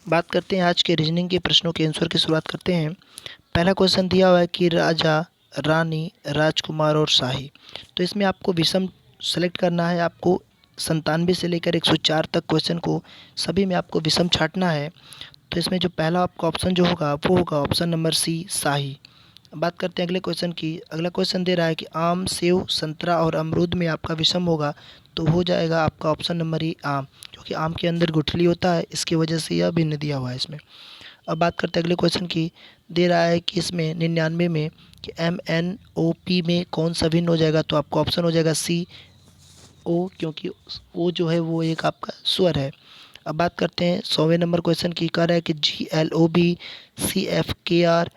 बात करते हैं आज के रीजनिंग के प्रश्नों के आंसर की शुरुआत करते हैं। पहला क्वेश्चन दिया हुआ है कि राजा, रानी, राजकुमार और शाही। तो इसमें आपको विषम सेलेक्ट करना है। आपको 97 से लेकर 104 तक क्वेश्चन को सभी में आपको विषम छांटना है। तो इसमें जो पहला आपका ऑप्शन जो होगा वो होगा ऑप्शन नंबर सी, शाही। अब बात करते हैं अगले क्वेश्चन की। अगला क्वेश्चन दे रहा है कि आम, सेव, संतरा और अमरूद में आपका विषम होगा, तो हो जाएगा आपका ऑप्शन नंबर ई, आम। क्योंकि आम के अंदर गुठली होता है, इसकी वजह से यह भिन्न दिया हुआ है इसमें। अब बात करते हैं अगले क्वेश्चन की। दे रहा है कि इसमें 99 में कि MNOP में कौन सा भिन्न हो जाएगा, तो आपका ऑप्शन हो जाएगा सी, ओ। क्योंकि ओ जो है वो एक आपका स्वर है। अब बात करते हैं 100वें नंबर क्वेश्चन की। कह रहा है कि GLOB, CFKR,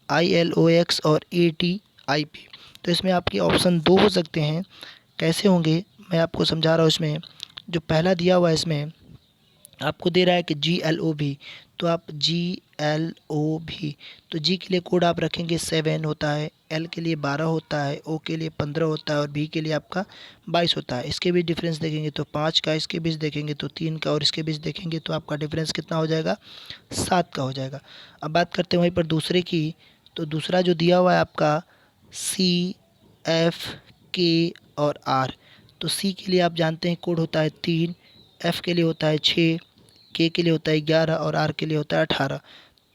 ILOX और ATIP। तो इसमें आपके ऑप्शन दो हो सकते हैं। कैसे होंगे मैं आपको समझा रहा हूँ। इसमें जो पहला दिया हुआ है इसमें आपको दे रहा है कि GLOB, तो आप GLOB, तो जी के लिए कोड आप रखेंगे 7 होता है, एल के लिए 12 होता है, ओ के लिए 15 होता है और बी के लिए आपका 22 होता है। इसके बीच डिफरेंस देखेंगे तो 5 का, इसके बीच देखेंगे तो 3 का और इसके बीच देखेंगे तो आपका डिफरेंस कितना हो जाएगा, 7 का हो जाएगा। अब बात करते हैं वहीं पर दूसरे की। तो दूसरा जो दिया हुआ है आपका CFK और R। तो सी के लिए आप जानते हैं कोड होता है 3, एफ़ के लिए होता है 6, के लिए होता है 11 और आर के लिए होता है 18।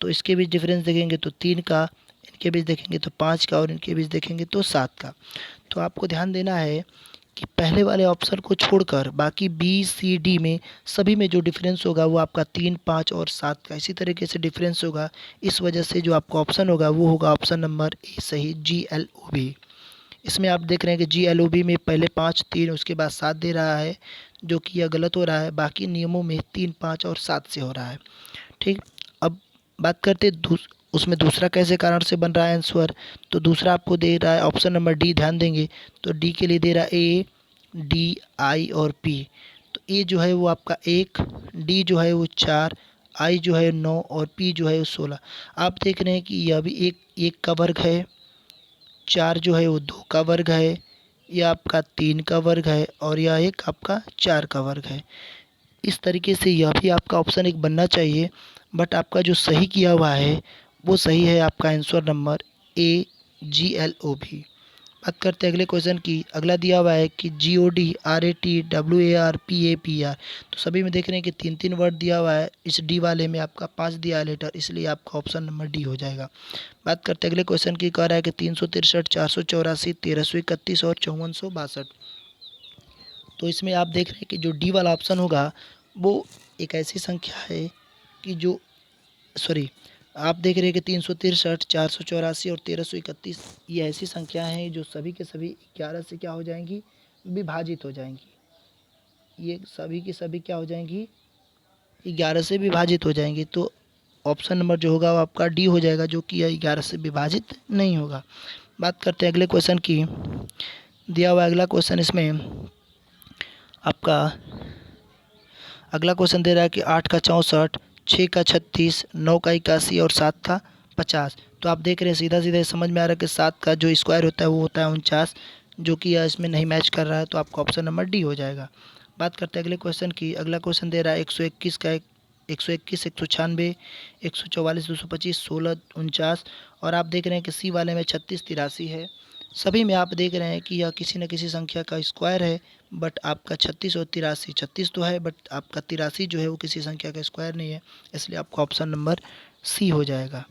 तो इसके बीच डिफरेंस देखेंगे तो 3 का, इनके बीच देखेंगे तो 5 का और इनके बीच देखेंगे तो 7 का। तो आपको ध्यान देना है कि पहले वाले ऑप्शन को छोड़कर बाकी बी, सी, डी में सभी में जो डिफरेंस होगा वो आपका 3, 5 और 7 का इसी तरीके से डिफरेंस होगा। इस वजह से जो आपका ऑप्शन होगा वो होगा ऑप्शन नंबर ए सही, GLOB। इसमें आप देख रहे हैं कि GLOB में पहले 5, 3 उसके बाद 7 दे रहा है, जो कि यह गलत हो रहा है। बाकी नियमों में 3, 5 और 7 से हो रहा है। ठीक। अब बात करते हैं उसमें दूसरा कैसे कारण से बन रहा है आंसर। तो दूसरा आपको दे रहा है ऑप्शन नंबर डी। ध्यान देंगे तो डी के लिए दे रहा है A, D, I और P। तो ए जो है वो आपका 1, डी जो है वो 4, आई जो है 9 और पी जो है वो 16। आप देख रहे हैं कि यह भी एक का वर्ग है, 4 जो है वो 2 का वर्ग है, यह आपका 3 का वर्ग है और यह एक आपका 4 का वर्ग है। इस तरीके से यह भी आपका ऑप्शन एक बनना चाहिए, बट आपका जो सही किया हुआ है वो सही है। आपका आंसर नंबर ए, GLOB। बात करते हैं अगले क्वेश्चन की। अगला दिया हुआ है कि GOD, RAT, WAR, PAPR। तो सभी में देख रहे हैं कि 3-3 वर्ड दिया हुआ है। इस डी वाले में आपका 5 दिया है लेटर, इसलिए आपका ऑप्शन नंबर डी हो जाएगा। बात करते हैं अगले क्वेश्चन की। कह रहा है कि 363, 484, 1331 और 5462। तो इसमें आप देख रहे हैं कि जो डी वाला ऑप्शन होगा वो एक ऐसी संख्या है कि जो सॉरी आप देख रहे हैं कि 363, 484 और 1331 ये ऐसी संख्या हैं जो सभी के सभी 11 से क्या हो जाएंगी, विभाजित हो जाएंगी। ये सभी की सभी क्या हो जाएंगी, 11 से विभाजित हो जाएंगी। तो ऑप्शन नंबर जो होगा वो आपका डी हो जाएगा, जो कि 11 से विभाजित नहीं होगा। बात करते हैं अगले क्वेश्चन की। दिया हुआ अगला क्वेश्चन इसमें आपका अगला क्वेश्चन दे रहा है कि 8 का 64, 6 का 36, 9 का 81 और 7 का 50। तो आप देख रहे हैं सीधा सीधा समझ में आ रहा है कि 7 का जो स्क्वायर होता है वो होता है 49, जो कि यह इसमें नहीं मैच कर रहा है। तो आपका ऑप्शन नंबर डी हो जाएगा। बात करते हैं अगले क्वेश्चन की। अगला क्वेश्चन दे रहा है 121 का 121, 196, 144, 225, 16, 49 और आप देख रहे हैं कि सी वाले में 36, 83 है। सभी में आप देख रहे हैं कि यह किसी न किसी संख्या का स्क्वायर है, बट आपका 36 और 83, 36 तो है बट आपका 83 जो है वो किसी संख्या का स्क्वायर नहीं है, इसलिए आपका ऑप्शन नंबर सी हो जाएगा।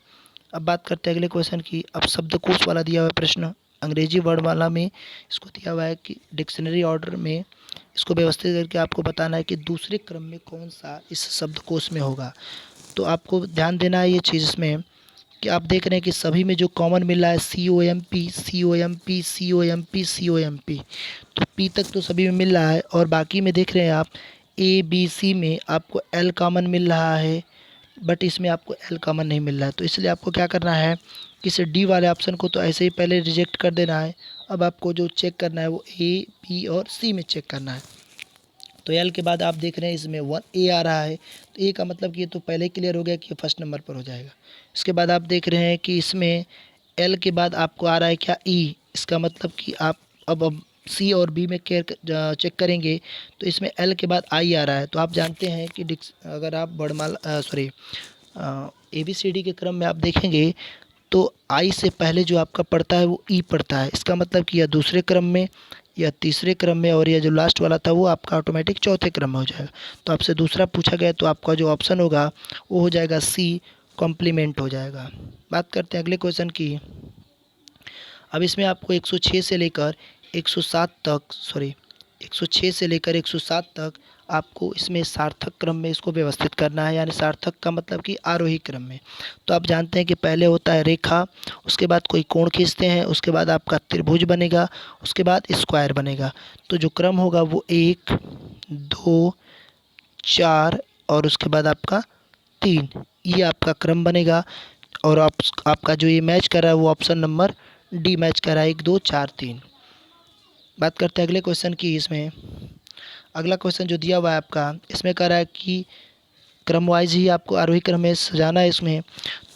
अब बात करते हैं अगले क्वेश्चन की। अब शब्दकोश वाला दिया हुआ है प्रश्न, अंग्रेजी वर्णमाला में इसको दिया हुआ है कि डिक्शनरी ऑर्डर में इसको व्यवस्थित करके आपको बताना है कि दूसरे क्रम में कौन सा इस शब्दकोश में होगा। तो आपको ध्यान देना है ये चीज़ इसमें कि आप देख रहे हैं कि सभी में जो कॉमन मिल रहा है COMP, COMP, COMP, COMP। तो पी तक तो सभी में मिल रहा है और बाकी में देख रहे हैं आप ABC में आपको L कॉमन मिल रहा है, बट इसमें आपको L कॉमन नहीं मिल रहा है। तो इसलिए आपको क्या करना है कि इस डी वाले ऑप्शन को तो ऐसे ही पहले रिजेक्ट कर देना है। अब आपको जो चेक करना है वो A, B और C में चेक करना है। तो एल के बाद आप देख रहे हैं इसमें 1A आ रहा है, तो ए का मतलब कि ये तो पहले क्लियर हो गया कि ये फर्स्ट नंबर पर हो जाएगा। इसके बाद आप देख रहे हैं कि इसमें एल के बाद आपको आ रहा है क्या ई, इसका मतलब कि आप अब सी और बी में चेक करेंगे तो इसमें एल के बाद आई आ रहा है। तो आप जानते हैं कि अगर आप वर्णमाला ABCD के क्रम में आप देखेंगे तो आई से पहले जो आपका पड़ता है वो ई पड़ता है। इसका मतलब कि यह दूसरे क्रम में या तीसरे क्रम में, और यह जो लास्ट वाला था वो आपका ऑटोमेटिक चौथे क्रम में हो जाएगा। तो आपसे दूसरा पूछा गया तो आपका जो ऑप्शन होगा वो हो जाएगा सी, कॉम्प्लीमेंट हो जाएगा। बात करते हैं अगले क्वेश्चन की। अब इसमें आपको 106 से लेकर 107 तक 106 से लेकर 107 तक आपको इसमें सार्थक क्रम में इसको व्यवस्थित करना है, यानी सार्थक का मतलब कि आरोही क्रम में। तो आप जानते हैं कि पहले होता है रेखा, उसके बाद कोई कोण खींचते हैं, उसके बाद आपका त्रिभुज बनेगा, उसके बाद स्क्वायर बनेगा। तो जो क्रम होगा वो 1, 2, 4 और उसके बाद आपका 3, ये आपका क्रम बनेगा। और आपका जो ये मैच कर रहा है वो ऑप्शन नंबर डी मैच कर रहा है, 1, 2, 4, 3। बात करते हैं अगले क्वेश्चन की। इसमें अगला क्वेश्चन जो दिया हुआ है आपका, इसमें कह रहा है कि क्रम वाइज ही आपको आरोही क्रम में सजाना है इसमें।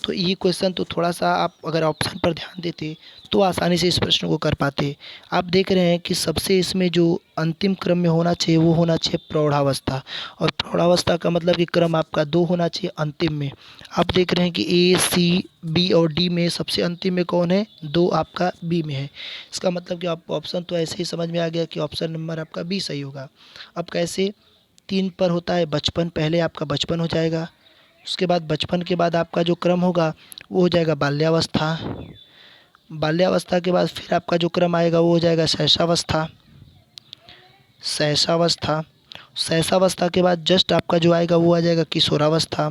तो ये क्वेश्चन तो थोड़ा सा आप अगर ऑप्शन पर ध्यान देते तो आसानी से इस प्रश्न को कर पाते। आप देख रहे हैं कि सबसे इसमें जो अंतिम क्रम में होना चाहिए वो होना चाहिए प्रौढ़ावस्था, और प्रौढ़ावस्था का मतलब कि क्रम आपका 2 होना चाहिए अंतिम में। आप देख रहे हैं कि ए, सी, बी और डी में सबसे अंतिम में कौन है, 2 आपका बी में है। इसका मतलब कि आपको ऑप्शन तो ऐसे ही समझ में आ गया कि ऑप्शन नंबर आपका बी सही होगा। अब कैसे, 3 पर होता है बचपन, पहले आपका बचपन हो जाएगा, उसके बाद बचपन के बाद आपका जो क्रम होगा वो हो जाएगा बाल्यावस्था, बाल्यावस्था के बाद फिर आपका जो क्रम आएगा वो हो जाएगा शैशवावस्था, शैशवावस्था, शैशवावस्था के बाद जस्ट आपका जो आएगा वो आ जाएगा किशोरावस्था,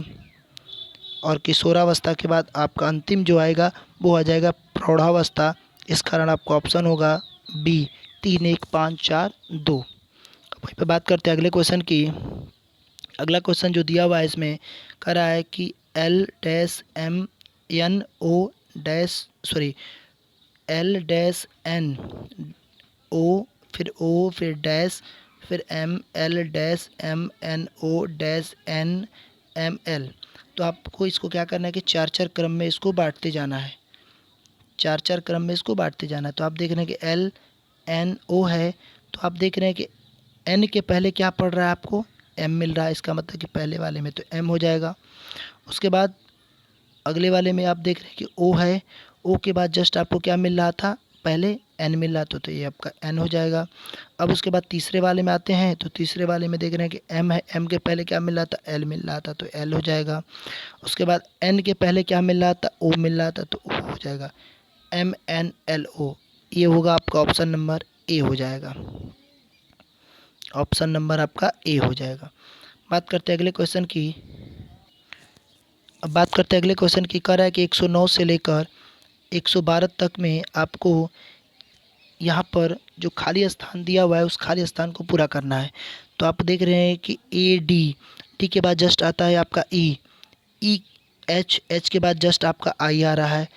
और किशोरावस्था के बाद आपका अंतिम जो आएगा वो आ जाएगा प्रौढ़ावस्था। इस कारण आपका ऑप्शन होगा बी, 3, 1, 5, 4, 2। अब वहीं पर बात करते हैं अगले क्वेश्चन की। अगला क्वेश्चन जो दिया हुआ है इसमें कह रहा है कि L dash M N O dash L dash N O फिर O फिर डैश फिर M L dash M N O dash N M L। तो आपको इसको क्या करना है कि 4-4 क्रम में इसको बांटते जाना है, 4-4 क्रम में इसको बांटते जाना है। तो आप देख रहे हैं कि L N O है, तो आप देख रहे हैं कि N के पहले क्या पड़ रहा है आपको, M मिल रहा है। इसका मतलब कि पहले वाले में तो M हो जाएगा। उसके बाद अगले वाले में आप देख रहे हैं कि O है, O के बाद जस्ट आपको क्या मिल रहा था, पहले N मिल रहा था, तो ये आपका N हो जाएगा। अब उसके बाद तीसरे वाले में आते हैं, तो तीसरे वाले में देख रहे हैं कि M है, M के पहले क्या मिल रहा था, L मिल रहा था, तो L हो जाएगा। उसके बाद N के पहले क्या मिल रहा था, O मिल रहा था, तो O हो जाएगा, MNLO। ये होगा आपका ऑप्शन नंबर ए हो जाएगा, ऑप्शन नंबर आपका ए हो जाएगा। बात करते हैं अगले क्वेश्चन की। अब बात करते हैं अगले क्वेश्चन की। कह रहा है कि 109 से लेकर 112 तक में आपको यहाँ पर जो खाली स्थान दिया हुआ है उस खाली स्थान को पूरा करना है। तो आप देख रहे हैं कि ए डी के बाद जस्ट आता है आपका ई एच के बाद जस्ट आपका आई आ रहा है,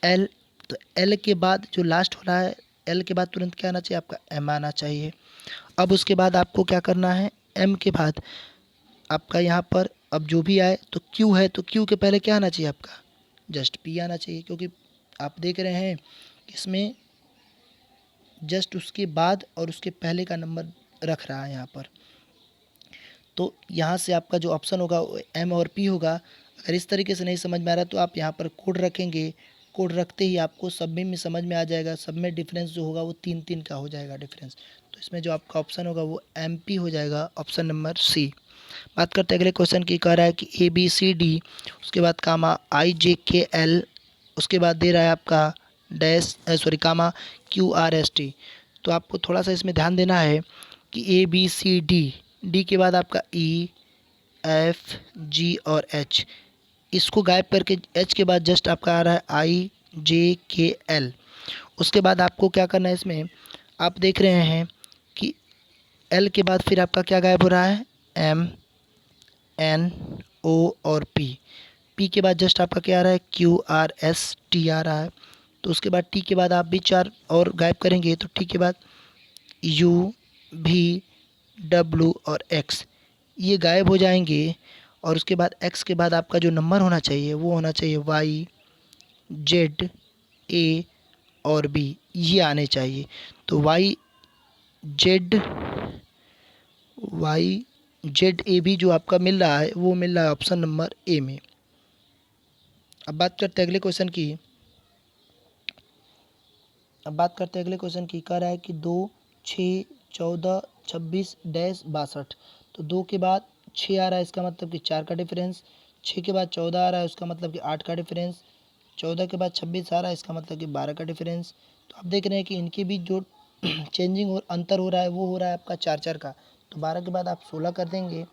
एल, तो एल के बाद जो लास्ट हो रहा है, एल के बाद तुरंत क्या आना चाहिए, आपका एम आना चाहिए। अब उसके बाद आपको क्या करना है, एम के बाद आपका यहाँ पर अब जो भी आए, तो क्यू है तो क्यू के पहले क्या आना चाहिए, आपका जस्ट पी आना चाहिए, क्योंकि आप देख रहे हैं इसमें जस्ट उसके बाद और उसके पहले का नंबर रख रहा है यहाँ पर। तो यहाँ से आपका जो ऑप्शन होगा वो एम और पी होगा। अगर इस तरीके से नहीं समझ में आ रहा तो आप यहाँ पर कोड रखेंगे, कोड रखते ही आपको सब में समझ में आ जाएगा। सब में डिफरेंस जो होगा वो 3-3 का हो जाएगा डिफरेंस। तो इसमें जो आपका ऑप्शन होगा वो एम पी हो जाएगा, ऑप्शन नंबर सी। बात करते हैं अगले क्वेश्चन की। कह रहा है कि ए बी सी डी, उसके बाद कामा आई जे के एल, उसके बाद दे रहा है आपका dash comma Q R S T. तो आपको थोड़ा सा इसमें ध्यान देना है कि A B C D, D के बाद आपका ई एफ जी और एच, इसको गायब करके एच के बाद जस्ट आपका आ रहा है आई जे के एल। उसके बाद आपको क्या करना है, इसमें आप देख रहे हैं कि एल के बाद फिर आपका क्या गायब हो रहा है, एम एन ओ और पी, पी के बाद जस्ट आपका क्या आ रहा है, क्यू आर एस टी आ रहा है। तो उसके बाद टी के बाद आप भी 4 और गायब करेंगे, तो टी के बाद यू भी डब्लू और एक्स, ये गायब हो जाएंगे। और उसके बाद एक्स के बाद आपका जो नंबर होना चाहिए वो होना चाहिए वाई जेड ए और बी, ये आने चाहिए। तो Y Z Y Z A भी जो आपका मिल रहा है वो मिल रहा है ऑप्शन नंबर ए में। अब बात करते हैं अगले क्वेश्चन की। कह रहा है कि 2 6 14 26 डैश 62। तो 2 के बाद 6 आ रहा है, इसका मतलब कि 4 का डिफरेंस। 6 के बाद 14 आ रहा है, उसका मतलब कि 8 का डिफरेंस। 14 के बाद 26 आ रहा है, इसका मतलब कि 12 का डिफरेंस। तो आप देख रहे हैं कि इनके बीच जो चेंजिंग और अंतर हो रहा है वो हो रहा है आपका 4 का। तो 12 के बाद आप 16 कर देंगे,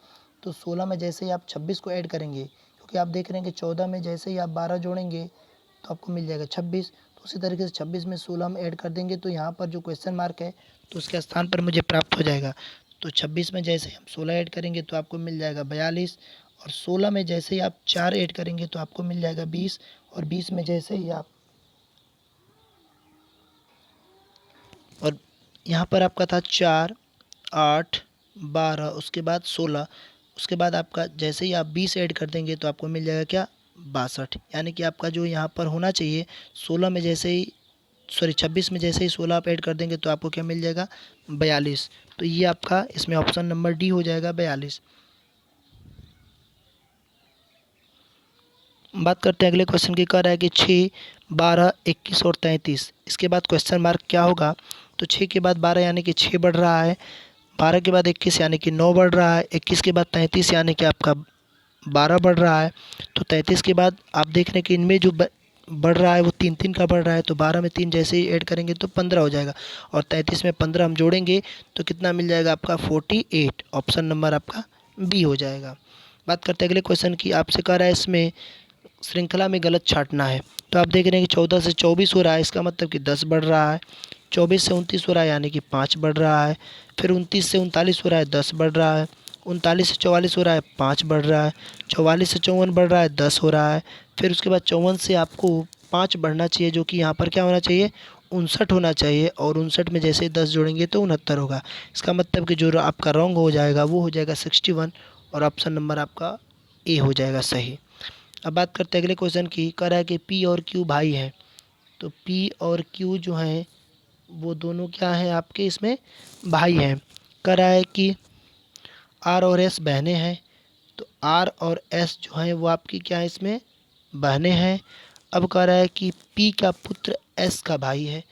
तो 16 में जैसे ही आप 26 को ऐड करेंगे, क्योंकि आप देख रहे हैं कि 14 में जैसे ही आप 12 जोड़ेंगे तो आपको मिल जाएगा 26। तो उसी तरीके से 26 में 16 हम ऐड कर देंगे, तो यहाँ पर जो क्वेश्चन मार्क है तो उसके स्थान पर मुझे प्राप्त हो जाएगा। तो 26 में जैसे ही हम 16 ऐड करेंगे तो आपको मिल जाएगा 42, और 16 में जैसे ही आप 4 ऐड करेंगे तो आपको मिल जाएगा 20, और 20 में जैसे ही आप, और यहाँ पर आपका था 4 8 12, उसके बाद 16, उसके बाद आपका जैसे ही आप 20 ऐड कर देंगे तो आपको मिल जाएगा क्या 62। यानी कि आपका जो यहाँ पर होना चाहिए 16 में जैसे ही 26 में जैसे ही 16 आप ऐड कर देंगे तो आपको क्या मिल जाएगा 42। तो ये आपका इसमें ऑप्शन नंबर डी हो जाएगा 42। बात करते हैं अगले क्वेश्चन की। कह रहा है कि 6 12 21 और 33, इसके बाद क्वेश्चन मार्क क्या होगा। तो 6 के बाद 12 यानी कि 6 बढ़ रहा है, 12 के बाद 21 यानी कि 9 बढ़ रहा है, 21 के बाद 33 यानी कि आपका 12 बढ़ रहा है। तो 33 के बाद आप देख रहे हैं कि इनमें जो बढ़ रहा है वो 3 3 का बढ़ रहा है, तो 12 में 3 जैसे ही ऐड करेंगे तो 15 हो जाएगा, और 33 में 15 हम जोड़ेंगे तो कितना मिल जाएगा आपका 48। ऑप्शन नंबर आपका बी हो जाएगा। बात करते हैं अगले क्वेश्चन की। आपसे कह रहा है इसमें श्रृंखला में गलत छाँटना है। तो आप देख रहे हैं कि 14 से 24 हो रहा है, इसका मतलब कि 10 बढ़ रहा है। 24 से 29 हो रहा है यानी कि 5 बढ़ रहा है। फिर 29 से 39 हो रहा है, 10 बढ़ रहा है। 39 से 44 हो रहा है, 5 बढ़ रहा है। 44 से 54 बढ़ रहा है, 10 हो रहा है। फिर उसके बाद 54 से आपको 5 बढ़ना चाहिए, जो कि यहाँ पर क्या होना चाहिए 59 होना चाहिए, और 59 में जैसे 10 जोड़ेंगे तो 69 होगा। इसका मतलब कि जो आपका रॉन्ग हो जाएगा वो हो जाएगा 61, और ऑप्शन नंबर आपका ए हो जाएगा सही। अब बात करते हैं अगले क्वेश्चन की। कह रहा है कि पी और क्यू भाई हैं। तो पी और क्यू जो हैं वो दोनों क्या हैं आपके इसमें भाई हैं। कह रहा है कि आर और एस बहनें हैं। तो आर और एस जो हैं वो आपकी क्या है इसमें बहनें हैं। अब कह रहा है कि पी का पुत्र एस का भाई है।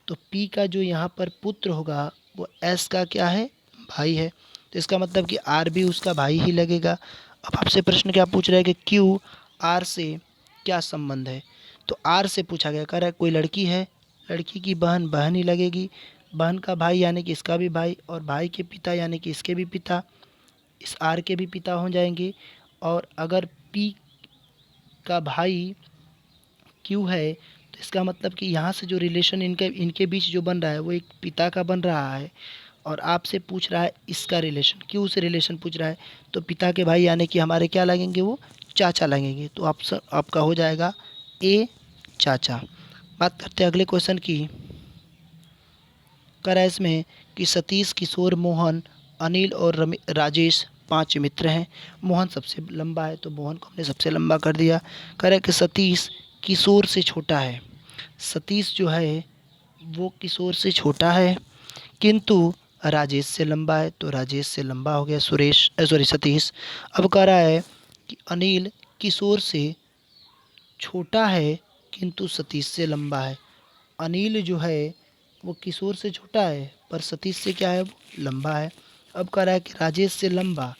तो पी का जो यहाँ पर पुत्र होगा वो एस का क्या है भाई है। तो इसका मतलब कि आर भी उसका भाई ही लगेगा। अब आपसे प्रश्न क्या पूछ रहा है कि क्यू आर से क्या संबंध है। तो आर से पूछा गया, कह रहा है कोई लड़की है, लड़की की बहन बहन ही लगेगी, बहन का भाई यानी कि इसका भी भाई, और भाई के पिता यानी कि इसके भी पिता, इस आर के भी पिता हो जाएंगे। और अगर पी का भाई क्यू है तो इसका मतलब कि यहाँ से जो रिलेशन इनके इनके बीच जो बन रहा है वो एक पिता का बन रहा है, और आपसे पूछ रहा है इसका रिलेशन, क्यू से रिलेशन पूछ रहा है। तो पिता के भाई यानी कि हमारे क्या लगेंगे वो चाचा लगेंगे। तो आपका हो जाएगा ए चाचा। बात करते हैं अगले क्वेश्चन की। कह रहा है इसमें कि सतीश किशोर मोहन अनिल और राजेश 5 मित्र हैं। मोहन सबसे लंबा है तो मोहन को हमने सबसे लंबा कर दिया। कह रहा है कि सतीश किशोर से छोटा है। सतीश जो है वो किशोर से छोटा है, किंतु राजेश से लंबा है, तो राजेश से लंबा हो गया सतीश। अब कह रहा है कि अनिल किशोर से छोटा है किंतु सतीश से लंबा है। अनिल जो है वो किशोर से छोटा है पर सतीश से क्या है वो लंबा है। अब कह रहा है कि राजेश से लंबा,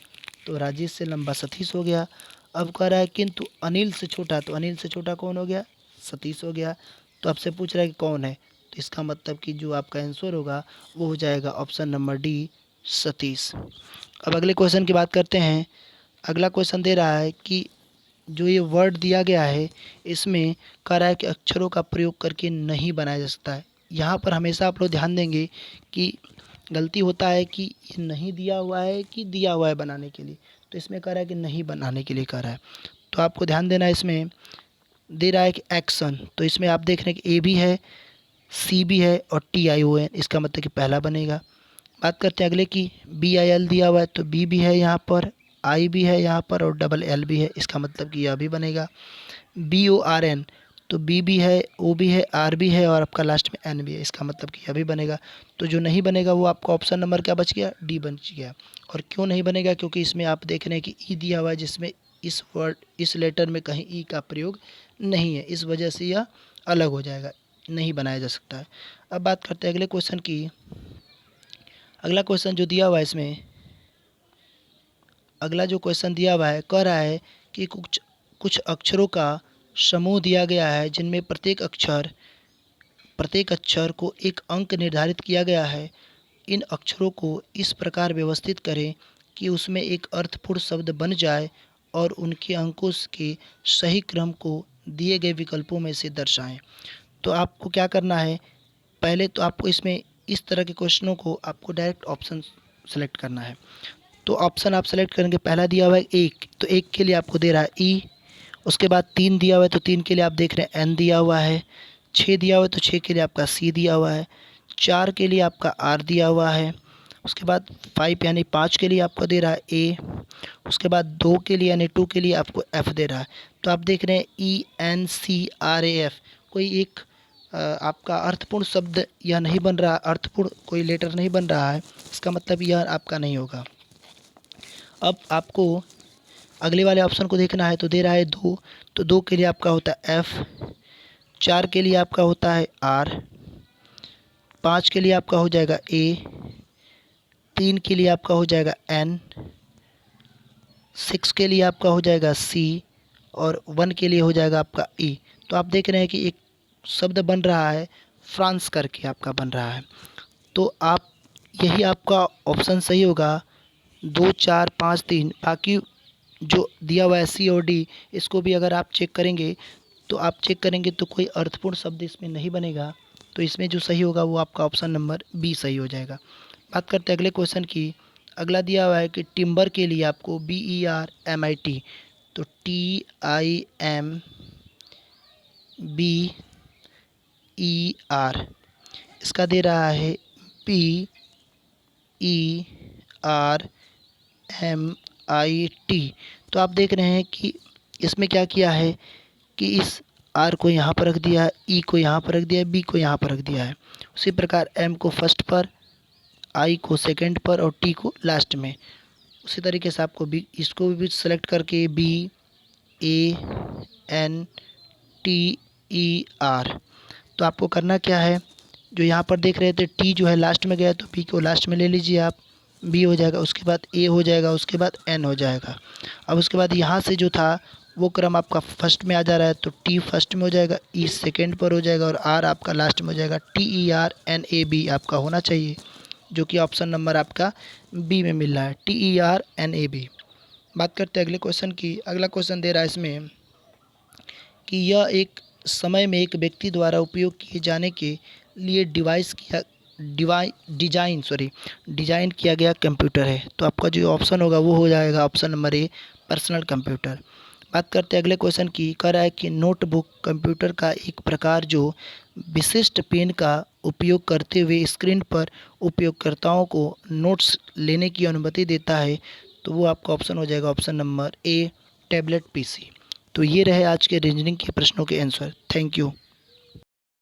तो राजेश से लंबा सतीश हो गया। अब कह रहा है किंतु अनिल से छोटा, तो अनिल से छोटा कौन हो गया सतीश हो गया। तो आपसे पूछ रहा है कि कौन है, तो इसका मतलब कि जो आपका आंसर होगा वो हो जाएगा ऑप्शन नंबर डी सतीश। अब अगले क्वेश्चन की बात करते हैं। अगला क्वेश्चन दे रहा है कि जो ये वर्ड दिया गया है इसमें कह रहा है कि अक्षरों का प्रयोग करके नहीं बनाया जा सकता है। यहाँ पर हमेशा आप लोग ध्यान देंगे कि गलती होता है कि ये नहीं दिया हुआ है कि दिया हुआ है बनाने के लिए। तो इसमें कह रहा है कि नहीं बनाने के लिए कह रहा है, तो आपको ध्यान देना है। इसमें दे रहा है कि एक्शन, तो इसमें आप देख रहे हैं कि ए भी है, सी भी है और TION, इसका मतलब कि पहला बनेगा। बात करते हैं अगले की। BIL दिया हुआ है तो बी भी है यहाँ पर, आई भी है यहाँ पर और डबल एल भी है, इसका मतलब कि यह भी बनेगा। BORN, तो बी भी है, ओ भी है, आर भी है और आपका लास्ट में एन भी है। इसका मतलब कि यह भी बनेगा। तो जो नहीं बनेगा वो आपका ऑप्शन नंबर क्या बच गया, डी बच गया। और क्यों नहीं बनेगा, क्योंकि इसमें आप देख रहे हैं कि ई दिया हुआ है, जिसमें इस वर्ड इस लेटर में कहीं ई का प्रयोग नहीं है, इस वजह से यह अलग हो जाएगा, नहीं बनाया जा सकता है। अब बात करते हैं अगले क्वेश्चन की। अगला क्वेश्चन जो दिया हुआ है इसमें, अगला जो क्वेश्चन दिया हुआ है कह रहा है कि कुछ कुछ अक्षरों का समूह दिया गया है जिनमें प्रत्येक अक्षर को एक अंक निर्धारित किया गया है। इन अक्षरों को इस प्रकार व्यवस्थित करें कि उसमें एक अर्थपूर्ण शब्द बन जाए और उनके अंकों के सही क्रम को दिए गए विकल्पों में से दर्शाएं। तो आपको क्या करना है, पहले तो आपको इसमें इस तरह के क्वेश्चनों को आपको डायरेक्ट ऑप्शन सेलेक्ट करना है। तो ऑप्शन आप सेलेक्ट करेंगे, पहला दिया हुआ है एक, तो एक के लिए आपको दे रहा है ई। उसके बाद 3 दिया हुआ है, तो 3 के लिए आप देख रहे हैं एन दिया हुआ है। 6 दिया हुआ है, तो 6 के लिए आपका सी दिया हुआ है। 4 के लिए आपका आर दिया हुआ है। उसके बाद 5 यानी 5 के लिए आपको दे रहा है ए। उसके बाद 2 के लिए यानी 2 के लिए आपको एफ़ दे रहा है। तो आप देख रहे हैं E N C R A F, कोई एक आपका अर्थपूर्ण शब्द यह नहीं बन रहा, अर्थपूर्ण कोई लेटर नहीं बन रहा है, इसका मतलब यह आपका नहीं होगा। अब आपको अगले वाले ऑप्शन को देखना है, तो दे रहा है 2, तो 2 के लिए आपका होता है एफ़। 4 के लिए आपका होता है आर। 5 के लिए आपका हो जाएगा ए। 3 के लिए आपका हो जाएगा एन। 6 के लिए आपका हो जाएगा सी और 1 के लिए हो जाएगा आपका ई। तो आप देख रहे हैं कि एक शब्द बन रहा है फ्रांस करके आपका बन रहा है। तो आप यही आपका ऑप्शन सही होगा, 2 4 5 3। बाकी जो दिया हुआ है सी और डी, इसको भी अगर आप चेक करेंगे तो कोई अर्थपूर्ण शब्द इसमें नहीं बनेगा। तो इसमें जो सही होगा वो आपका ऑप्शन नंबर बी सही हो जाएगा। बात करते हैं अगले क्वेश्चन की। अगला दिया हुआ है कि टिम्बर के लिए आपको BERMIT, तो TIMBER, इसका दे रहा है BERMIT। तो आप देख रहे हैं कि इसमें क्या किया है कि इस आर को यहाँ पर रख दिया है, ई को यहाँ पर रख दिया है, बी को यहाँ पर रख दिया है। उसी प्रकार एम को फर्स्ट पर, आई को सेकंड पर और टी को लास्ट में। उसी तरीके से आपको बी इसको भी सेलेक्ट करके BANTER। तो आपको करना क्या है, जो यहाँ पर देख रहे थे टी जो है लास्ट में गया, तो बी को लास्ट में ले लीजिए आप, बी हो जाएगा, उसके बाद ए हो जाएगा, उसके बाद एन हो जाएगा। अब उसके बाद यहाँ से जो था वो क्रम आपका फर्स्ट में आ जा रहा है, तो टी फर्स्ट में हो जाएगा, ई सेकंड पर हो जाएगा और आर आपका लास्ट में हो जाएगा। TERNAB आपका होना चाहिए, जो कि ऑप्शन नंबर आपका बी में मिल रहा है, TERNAB। बात करते हैं अगले क्वेश्चन की। अगला क्वेश्चन दे रहा है इसमें कि यह एक समय में एक व्यक्ति द्वारा उपयोग किए जाने के लिए डिज़ाइन किया गया कंप्यूटर है। तो आपका जो ऑप्शन होगा वो हो जाएगा option number A, personal computer. बात करते हैं अगले क्वेश्चन की। कह रहा है कि नोटबुक कंप्यूटर का एक प्रकार जो विशिष्ट पेन का उपयोग करते हुए स्क्रीन पर उपयोगकर्ताओं को नोट्स लेने की अनुमति देता है। तो वो आपका ऑप्शन हो जाएगा option number A, tablet PC। तो ये रहे आज के रीजनिंग के प्रश्नों के आंसर। Thank you.